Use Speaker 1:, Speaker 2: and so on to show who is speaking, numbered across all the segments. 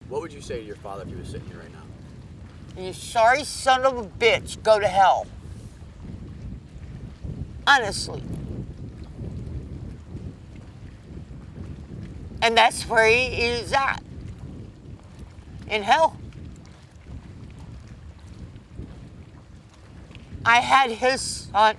Speaker 1: What would you say to your father if he was sitting here right now?
Speaker 2: You sorry son of a bitch, go to hell. Honestly. And that's where he is at. In hell. I had his son.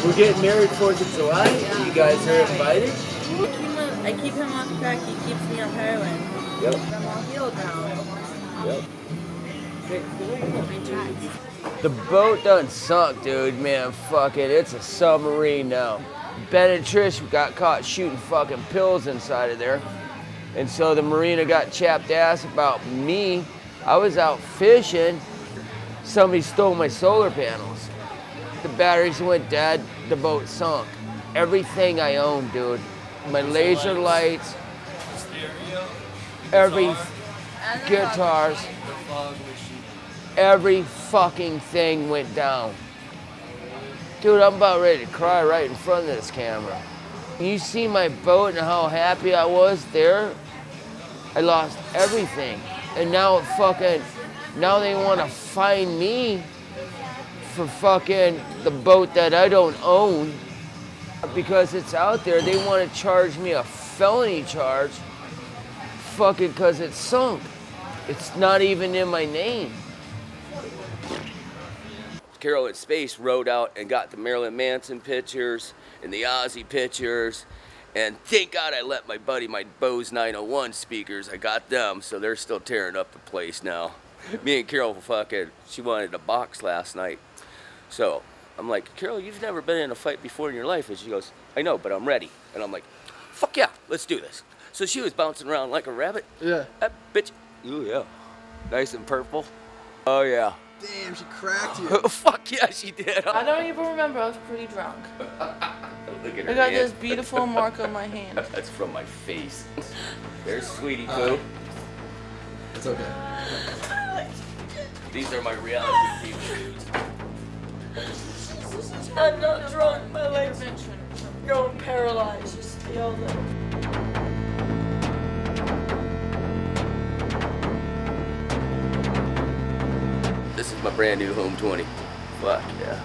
Speaker 3: We're getting married 4th of July. You guys are invited.
Speaker 4: I keep him off crack. He keeps me on heroin.
Speaker 3: Yep.
Speaker 4: I'm all healed now.
Speaker 3: Yep. The boat done sunk, dude. Man, fuck it. It's a submarine now. Ben and Trish got caught shooting fucking pills inside of there. And so the marina got chapped ass about me. I was out fishing. Somebody stole my solar panels. The batteries went dead, the boat sunk. Everything I own, dude. My laser lights, every guitars, every fucking thing went down. Dude, I'm about ready to cry right in front of this camera. You see my boat and how happy I was there? I lost everything. And now now they want to find me for fucking the boat that I don't own. Because it's out there, they want to charge me a felony charge fucking because it's sunk. It's not even in my name. Carol at Space rode out and got the Marilyn Manson pictures and the Ozzy pictures. And thank God I let my buddy, my Bose 901 speakers, I got them, so they're still tearing up the place now. Me and Carol she wanted a box last night. So I'm like, Carol, you've never been in a fight before in your life. And she goes, I know, but I'm ready. And I'm like, fuck yeah, let's do this. So she was bouncing around like a rabbit.
Speaker 1: Yeah.
Speaker 3: That bitch, ooh yeah, nice and purple. Oh yeah.
Speaker 1: Damn, she cracked you.
Speaker 3: Fuck yeah, she did.
Speaker 4: I don't even remember. I was pretty drunk.
Speaker 3: Look at her
Speaker 4: I got
Speaker 3: hand.
Speaker 4: this beautiful mark on my hand.
Speaker 3: That's from my face. There's Sweetie Poo.
Speaker 1: It's okay.
Speaker 3: These are my reality TV shoes.
Speaker 4: I'm not drunk. My legs are going paralyzed. Just feel them.
Speaker 3: This is my brand new Home 20. Fuck yeah.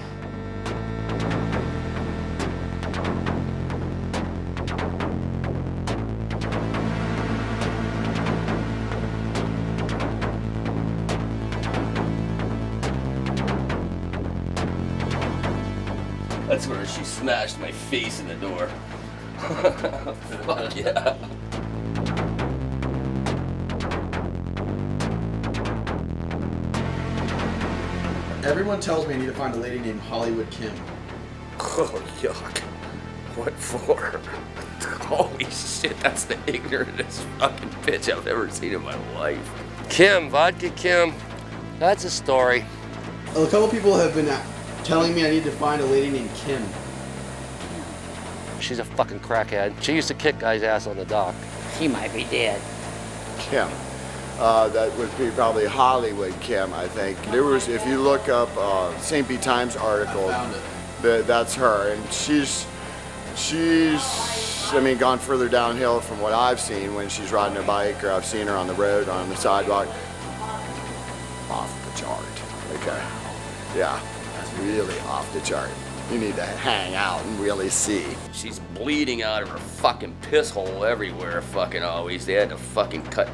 Speaker 3: That's where she smashed my face in the door. Fuck yeah.
Speaker 1: Everyone tells me I need to find a lady named Hollywood Kim.
Speaker 3: Oh, yuck. What for? Holy shit, that's the ignorantest fucking bitch I've ever seen in my life. Kim, Vodka Kim. That's a story.
Speaker 1: A couple people have been telling me I need to find a lady named Kim.
Speaker 5: She's a fucking crackhead. She used to kick guys' ass on the dock.
Speaker 2: She might be dead.
Speaker 6: Kim. That would be probably Hollywood Kim, I think. There was, if you look up St. Pete Times article, that's her, and she's, I mean, gone further downhill from what I've seen when she's riding her bike, or I've seen her on the road, on the sidewalk. Off the chart. Okay. Yeah, that's really off the chart. You need to hang out and really see.
Speaker 3: She's bleeding out of her fucking piss hole everywhere, fucking always. They had to fucking cut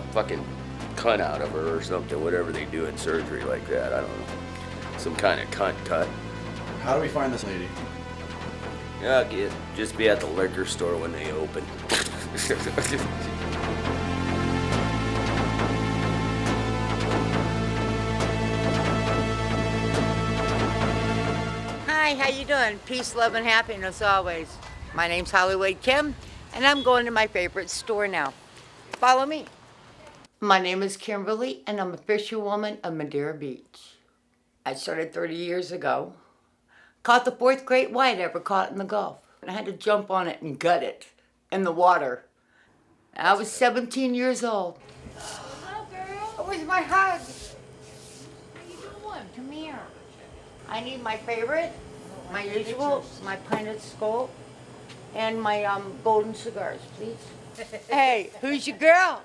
Speaker 7: cunt out of her or something, whatever they do in surgery like that. I don't know. Some kind of cunt cut.
Speaker 1: How do we find this lady?
Speaker 7: Yeah, just be at the liquor store when they open.
Speaker 2: Hi, how you doing? Peace, love, and happiness always. My name's Hollywood Kim, and I'm going to my favorite store now. Follow me. My name is Kimberly, and I'm a fisherwoman of Madeira Beach. I started 30 years ago. Caught the fourth great white ever caught in the Gulf. And I had to jump on it and gut it in the water. I was 17 years old.
Speaker 4: Hello, girl.
Speaker 2: Where's my hug?
Speaker 4: How you doing?
Speaker 2: Come here. I need my favorite, my usual, my pinted skull, and my golden cigars, please. Hey, who's your girl?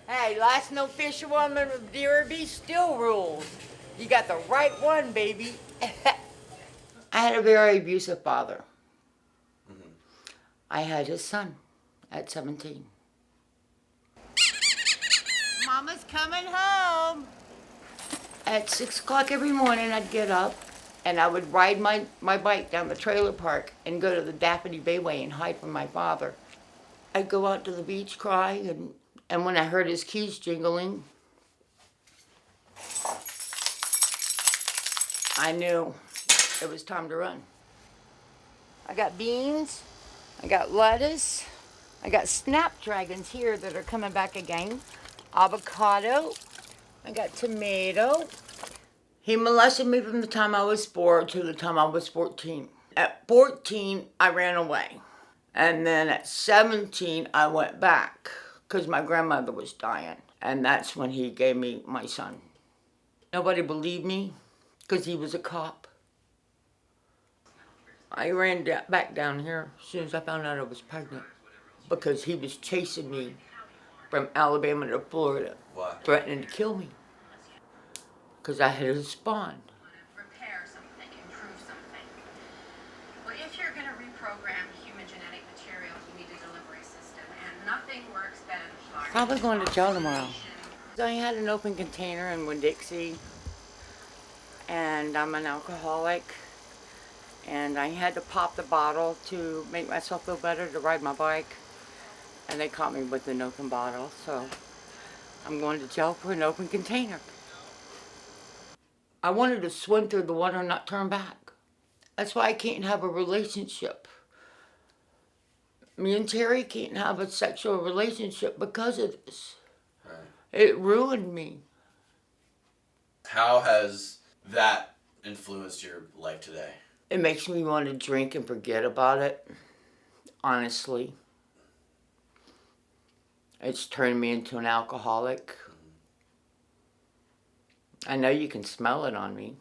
Speaker 2: Hey, last no fisherwoman of Madeira Beach still rules. You got the right one, baby. I had a very abusive father. I had his son at 17. Mama's coming home. At 6 o'clock every morning, I'd get up and I would ride my bike down the trailer park and go to the Daphne Bayway and hide from my father. I'd go out to the beach, cry, and when I heard his keys jingling, I knew it was time to run. I got beans, I got lettuce, I got snapdragons here that are coming back again, avocado, I got tomato. He molested me from the time I was 4 to the time I was 14. At 14, I ran away. And then at 17, I went back because my grandmother was dying. And that's when he gave me my son. Nobody believed me because he was a cop. I ran back down here as soon as I found out I was pregnant because he was chasing me from Alabama to Florida, threatening to kill me because I had a spawn.
Speaker 8: Repair something, improve something. Well, if you're going to reprogram human genetic material, you need a delivery system, and nothing works better than Florida.
Speaker 2: Probably going to jail tomorrow. I had an open container in Winn-Dixie, and I'm an alcoholic, and I had to pop the bottle to make myself feel better to ride my bike, and they caught me with an open bottle, so I'm going to jail for an open container. I wanted to swim through the water and not turn back. That's why I can't have a relationship. Me and Terry can't have a sexual relationship because of this.
Speaker 1: Right.
Speaker 2: It ruined me.
Speaker 1: How has that influenced your life today?
Speaker 2: It makes me want to drink and forget about it, honestly. It's turned me into an alcoholic. I know you can smell it on me.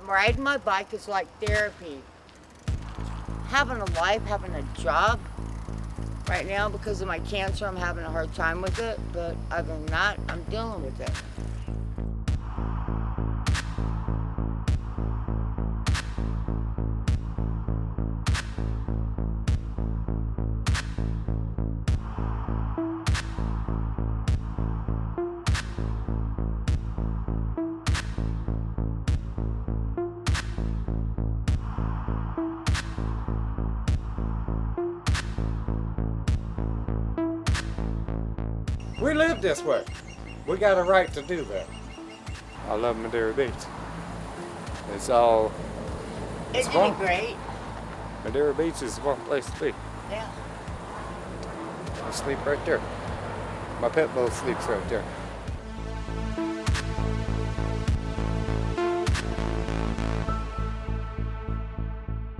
Speaker 2: Riding my bike is like therapy. Having a life, having a job. Right now, because of my cancer, I'm having a hard time with it, but other than that, I'm dealing with it.
Speaker 9: We live this way. We got a right to do that. I love Madeira Beach. It's all.
Speaker 2: Isn't it great?
Speaker 9: Madeira Beach is one place to be.
Speaker 2: Yeah.
Speaker 9: I sleep right there. My pit bull sleeps right there.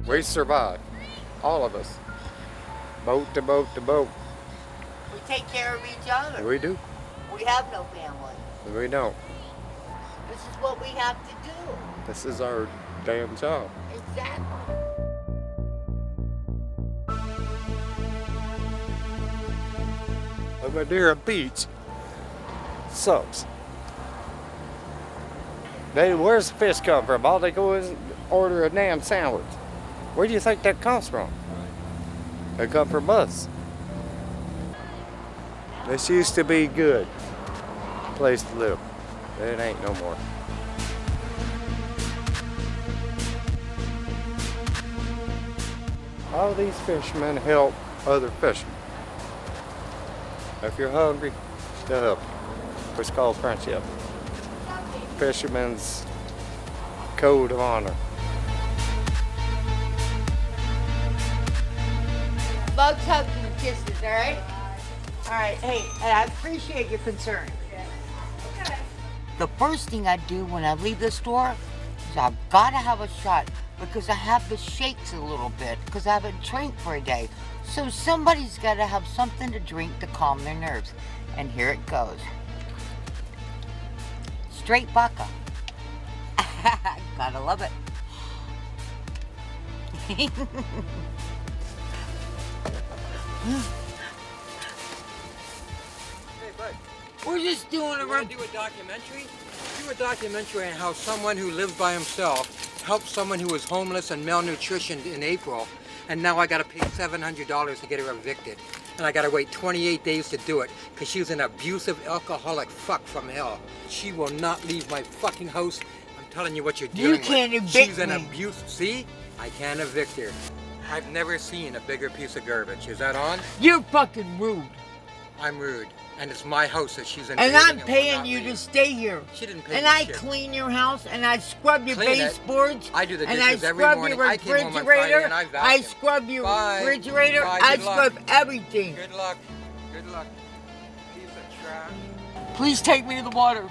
Speaker 9: We survive, all of us. Boat to boat to boat.
Speaker 2: We take care of each other.
Speaker 9: We do.
Speaker 2: We have no family.
Speaker 9: We don't.
Speaker 2: This is what we have to do.
Speaker 9: This is our damn job.
Speaker 2: Exactly.
Speaker 9: Madeira Beach sucks. Where's the fish come from? All they go is order a damn sandwich. Where do you think that comes from? They come from us. This used to be good place to live. It ain't no more. All these fishermen help other fishermen. If you're hungry, they'll help you. It's called friendship. Fisherman's code of honor.
Speaker 2: Bugs, hugs, and kisses, all right? All right, hey, and I appreciate your concern. The first thing I do when I leave the store is I've got to have a shot because I have the shakes a little bit because I haven't drank for a day. So somebody's got to have something to drink to calm their nerves. And here it goes. Straight vodka. Gotta love it.
Speaker 10: Hey, bud.
Speaker 2: We're just doing
Speaker 10: You want to do a documentary? Do a documentary on how someone who lived by himself helped someone who was homeless and malnutritioned in April, and now I got to pay $700 to get her evicted. And I got to wait 28 days to do it because she was an abusive alcoholic fuck from hell. She will not leave my fucking house. I'm telling you what you're dealing with.
Speaker 2: You can't evict
Speaker 10: She's an
Speaker 2: me.
Speaker 10: abuse. See? I can't evict her. I've never seen a bigger piece of garbage. Is that on?
Speaker 2: You're fucking rude.
Speaker 10: I'm rude. And it's my house that she's in.
Speaker 2: And I'm paying you to stay here.
Speaker 10: She didn't pay
Speaker 2: And
Speaker 10: me
Speaker 2: I
Speaker 10: shit.
Speaker 2: clean your house, and I scrub your
Speaker 10: Clean it.
Speaker 2: baseboards.
Speaker 10: I do the
Speaker 2: and
Speaker 10: dishes
Speaker 2: I
Speaker 10: every
Speaker 2: scrub
Speaker 10: morning.
Speaker 2: your
Speaker 10: I came home on Friday
Speaker 2: refrigerator.
Speaker 10: and I vacuum.
Speaker 2: I scrub your
Speaker 10: Bye.
Speaker 2: refrigerator.
Speaker 10: Bye.
Speaker 2: I
Speaker 10: Good luck.
Speaker 2: scrub everything.
Speaker 10: Good luck. Good luck. Piece of trash.
Speaker 4: Please take me to the water.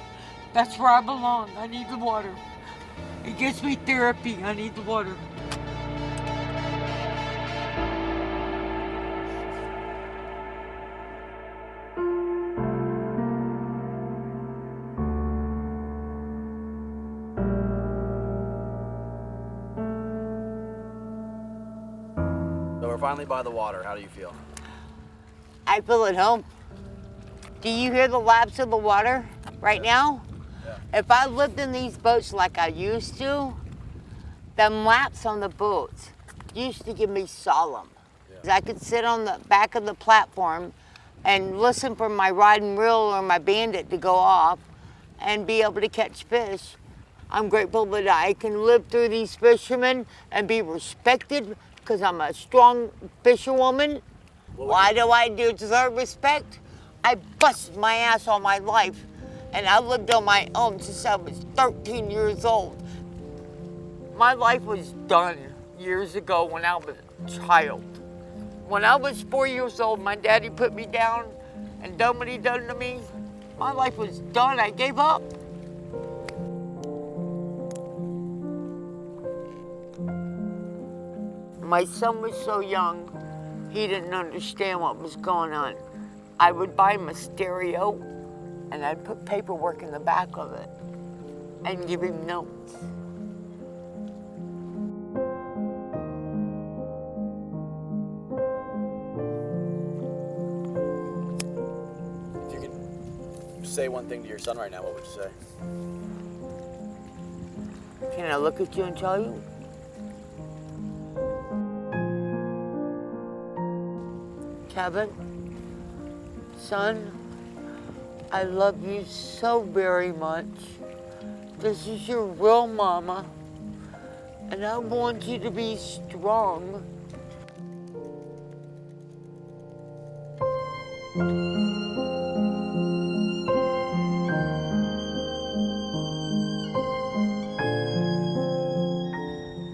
Speaker 4: That's where I belong. I need the water. It gives me therapy. I need the water.
Speaker 1: So we're finally by the water. How do you feel?
Speaker 2: I feel at home. Do you hear the laps of the water right now?
Speaker 1: Yeah.
Speaker 2: If I lived in these boats like I used to, the laps on the boats used to give me solemn.
Speaker 1: Yeah.
Speaker 2: I could sit on the back of the platform and listen for my rod and reel or my bandit to go off and be able to catch fish. I'm grateful that I can live through these fishermen and be respected because I'm a strong fisherwoman. Why do I deserve respect? I busted my ass all my life, and I lived on my own since I was 13 years old. My life was done years ago when I was a child. When I was 4 years old, my daddy put me down and done what he done to me. My life was done. I gave up. My son was so young, he didn't understand what was going on. I would buy him a stereo, and I'd put paperwork in the back of it and give him notes.
Speaker 1: If you could say one thing to your son right now, what would you say?
Speaker 2: Can I look at you and tell you? Kevin, son, I love you so very much. This is your real mama, and I want you to be strong.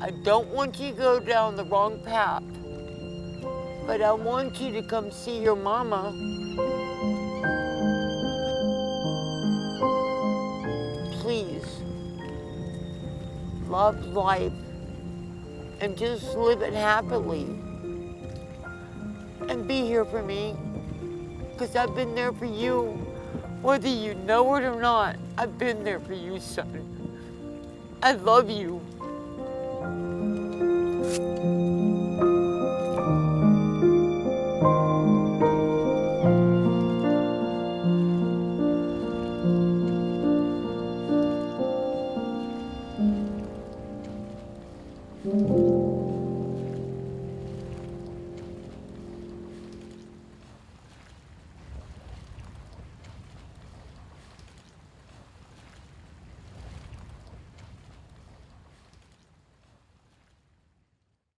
Speaker 2: I don't want you to go down the wrong path, but I want you to come see your mama. Please, love life and just live it happily. And be here for me, because I've been there for you. Whether you know it or not, I've been there for you, son. I love you.